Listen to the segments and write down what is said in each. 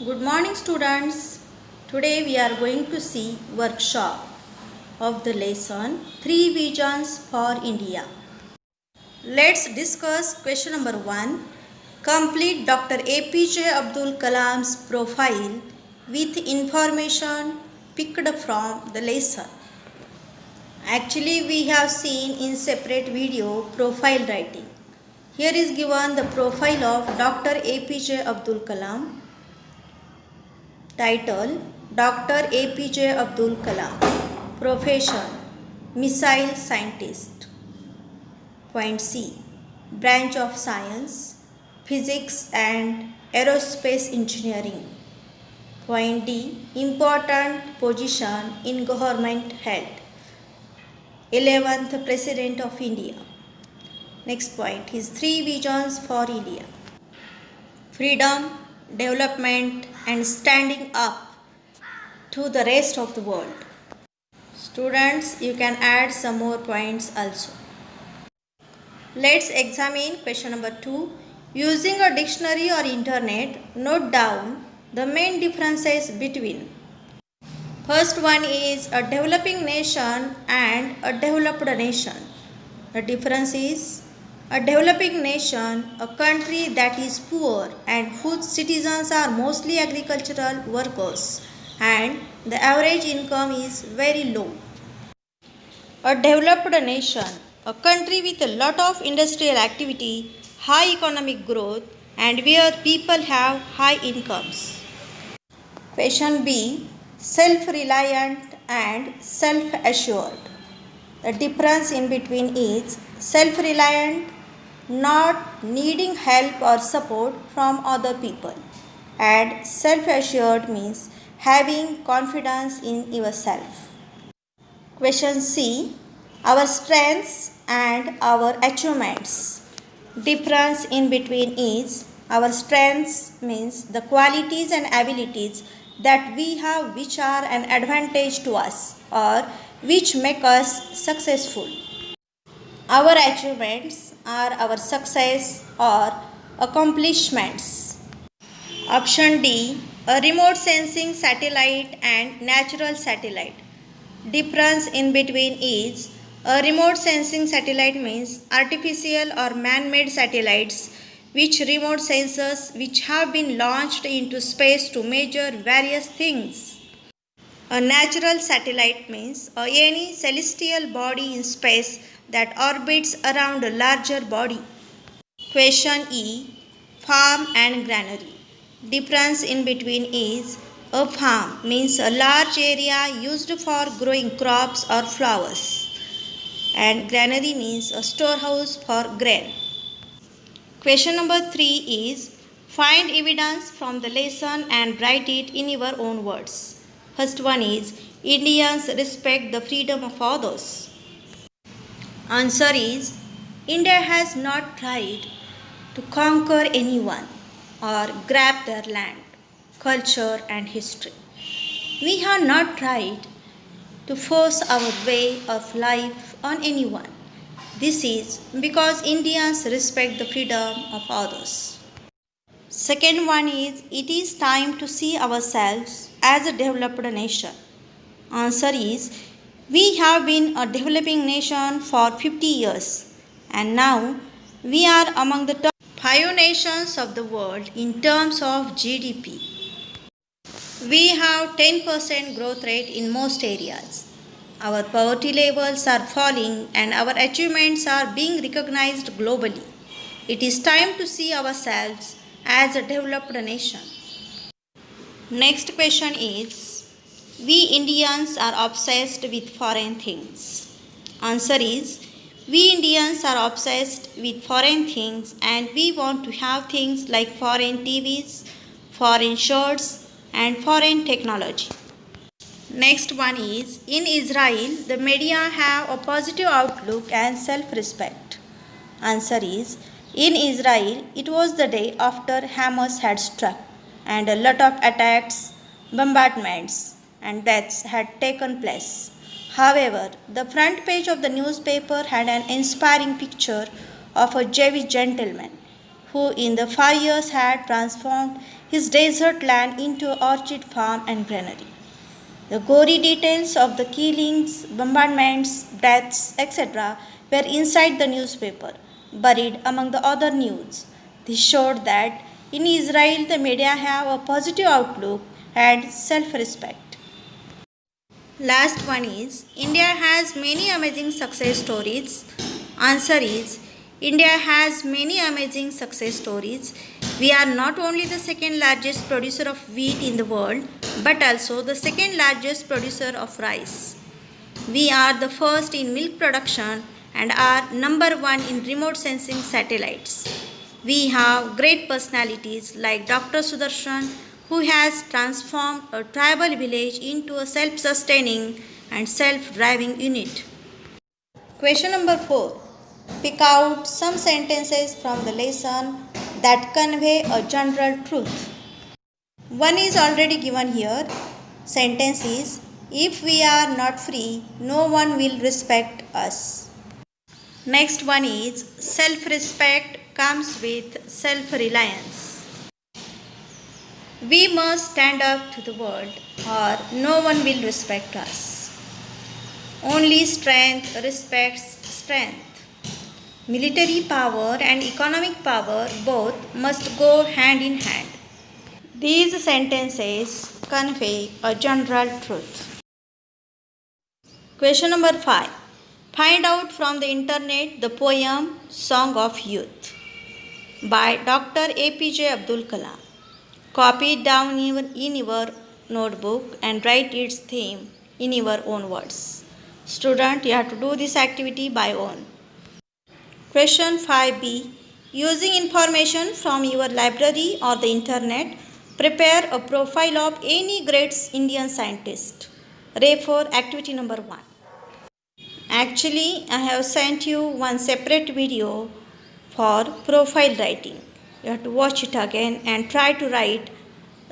Good morning students. Today we are going to see workshop of the lesson 3 Visions for India. Let's discuss question number 1. Complete Dr. APJ Abdul Kalam's profile with information picked from the lesson. Actually we have seen in separate video profile writing. Here is given the profile of Dr. APJ Abdul Kalam. Title: Dr. APJ Abdul Kalam. Profession: Missile Scientist. Point C. Branch of Science: Physics and Aerospace Engineering. Point D. Important position in government held: 11th President of India. Next point: his 3 visions for India: freedom, development and standing up to the rest of the world. Students, you can add some more points also. Let's examine question number 2. Using a dictionary or internet, note down the main differences between. First one is a developing nation and a developed nation. The difference is: a developing nation, a country that is poor and whose citizens are mostly agricultural workers and the average income is very low. A developed nation, a country with a lot of industrial activity, high economic growth and where people have high incomes. Question B. Self-reliant and self-assured. The difference in between is: self-reliant, not needing help or support from other people, and self-assured means having confidence in yourself. Question C. Our strengths and our achievements. Difference in between is: our strengths means the qualities and abilities that we have which are an advantage to us or which make us successful. Our achievements are our success or accomplishments. Option D. A remote sensing satellite and natural satellite. Difference in between is: a remote sensing satellite means artificial or man-made satellites which remote sensors which have been launched into space to measure various things. A natural satellite means any celestial body in space that orbits around a larger body. Question E. Farm and granary. Difference in between is: a farm means a large area used for growing crops or flowers, and granary means a storehouse for grain. Question number 3 is: find evidence from the lesson and write it in your own words. First one is: Indians respect the freedom of others. Answer is: India has not tried to conquer anyone or grab their land, culture and history. We have not tried to force our way of life on anyone. This is because Indians respect the freedom of others. Second one is: it is time to see ourselves as a developed nation. Answer is: we have been a developing nation for 50 years and now we are among the top 5 nations of the world in terms of GDP. We have 10% growth rate in most areas. Our poverty levels are falling and our achievements are being recognized globally. It is time to see ourselves as a developed nation. Next question is: we Indians are obsessed with foreign things. Answer is: we Indians are obsessed with foreign things and we want to have things like foreign TVs, foreign shirts and foreign technology. Next one is: in Israel, the media have a positive outlook and self-respect. Answer is: in Israel, it was the day after Hamas had struck and a lot of attacks, bombardments and deaths had taken place. However, the front page of the newspaper had an inspiring picture of a Jewish gentleman who in the 5 years had transformed his desert land into orchid farm and granary. The gory details of the killings, bombardments, deaths, etc. were inside the newspaper, buried among the other news. This showed that in Israel the media have a positive outlook and self-respect. Last one is India has many amazing success stories. Answer is India has many amazing success stories. We are not only the second largest producer of wheat in the world but also the second largest producer of rice. We are the first in milk production and are number one in remote sensing satellites. We have great personalities like Dr. Sudarshan, who has transformed a tribal village into a self-sustaining and self-driving unit. Question number 4. Pick out some sentences from the lesson that convey a general truth. One is already given here. Sentence is, if we are not free, no one will respect us. Next one is, self-respect comes with self-reliance. We must stand up to the world or no one will respect us. Only strength respects strength. Military power and economic power both must go hand in hand. These sentences convey a general truth. Question number 5. Find out from the internet the poem Song of Youth by Dr. APJ Abdul Kalam. Copy it down in your notebook and write its theme in your own words. Student, you have to do this activity by own. Question 5b. Using information from your library or the internet, prepare a profile of any great Indian scientist. Refer activity number 1. Actually, I have sent you one separate video for profile writing. You have to watch it again and try to write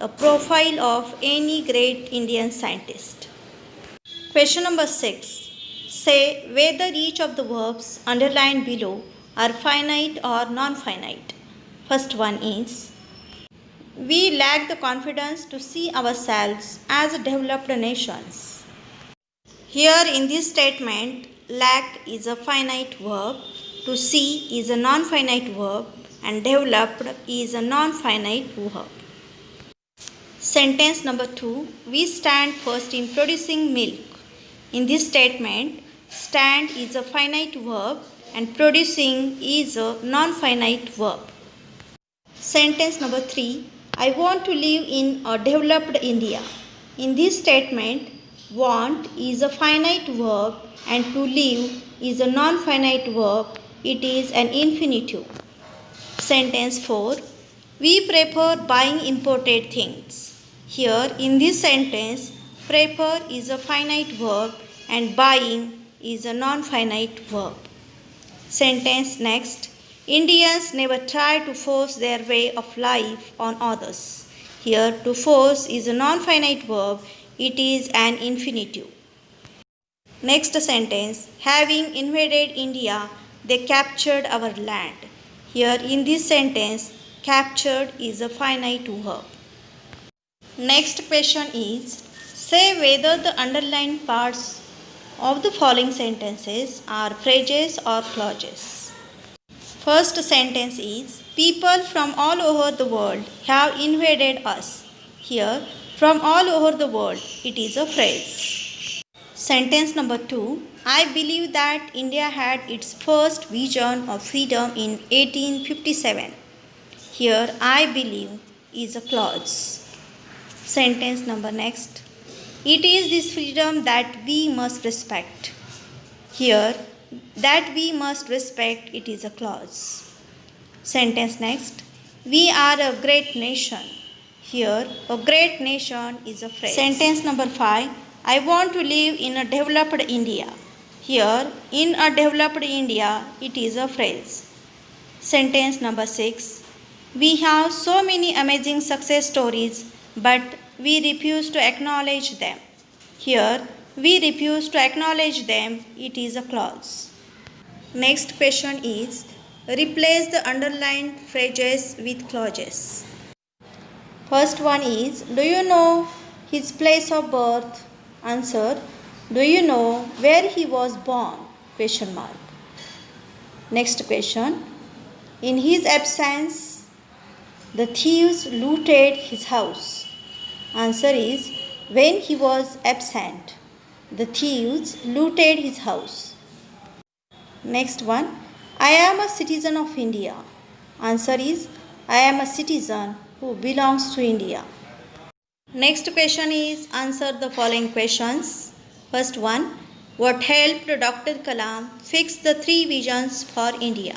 a profile of any great Indian scientist. Question number 6. Say whether each of the verbs underlined below are finite or non-finite. First one is, we lack the confidence to see ourselves as developed nations. Here in this statement, lack is a finite verb, to see is a non-finite verb, and developed is a non-finite verb. Sentence number 2, we stand first in producing milk. In this statement, stand is a finite verb and producing is a non-finite verb. Sentence number 3, I want to live in a developed India. In this statement, want is a finite verb and to live is a non-finite verb. It is an infinitive. Sentence 4, we prefer buying imported things. Here in this sentence, prefer is a finite verb and buying is a non-finite verb. Sentence next, Indians never try to force their way of life on others. Here to force is a non-finite verb. It is an infinitive. Next sentence, having invaded India, they captured our land. Here in this sentence, captured is a finite verb. Next question is, say whether the underlined parts of the following sentences are phrases or clauses. First sentence is, people from all over the world have invaded us. Here, from all over the world, it is a phrase. Sentence number 2, I believe that India had its first vision of freedom in 1857. Here, I believe is a clause. Sentence number next, it is this freedom that we must respect. Here, that we must respect, it is a clause. Sentence next, we are a great nation. Here, a great nation is a phrase. Sentence number 5, I want to live in a developed India. Here, in a developed India, it is a phrase. Sentence number 6, we have so many amazing success stories, but we refuse to acknowledge them. Here, we refuse to acknowledge them, it is a clause. Next question is, Replace the underlined phrases with clauses. First one is, do you know his place of birth? Answer, do you know where he was born? Question mark. Next question, in his absence, the thieves looted his house. Answer is, when he was absent, the thieves looted his house. Next one, I am a citizen of India. Answer is, I am a citizen who belongs to India. Next question is, answer the following questions. First one, what helped Dr. Kalam fix the 3 visions for India?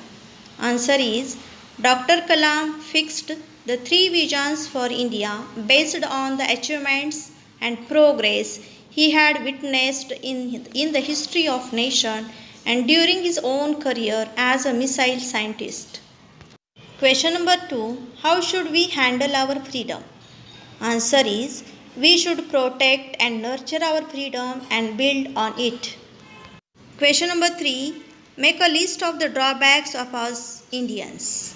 Answer is, Dr. Kalam fixed the 3 visions for India based on the achievements and progress he had witnessed in the history of nation and during his own career as a missile scientist. Question number 2, how should we handle our freedom? Answer is, we should protect and nurture our freedom and build on it. Question number 3, make a list of the drawbacks of us Indians.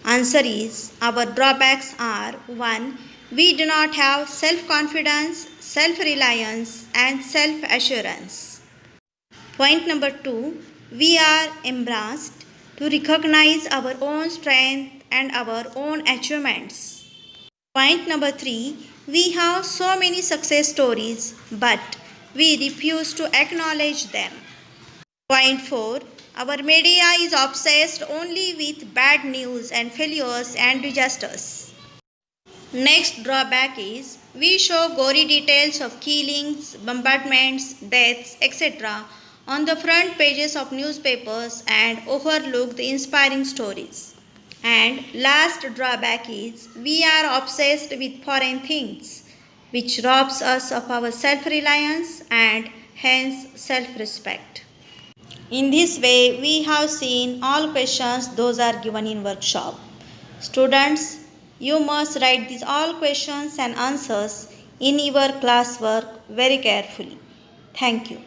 Answer is, our drawbacks are 1, we do not have self-confidence, self-reliance and self-assurance. Point number 2, we are embarrassed to recognize our own strength and our own achievements. Point number 3, we have so many success stories, but we refuse to acknowledge them. Point 4, our media is obsessed only with bad news and failures and disasters. Next drawback is, we show gory details of killings, bombardments, deaths, etc. on the front pages of newspapers and overlook the inspiring stories. And last drawback is, we are obsessed with foreign things, which robs us of our self-reliance and hence self-respect. In this way, we have seen all questions those are given in workshop. Students, you must write these all questions and answers in your classwork very carefully. Thank you.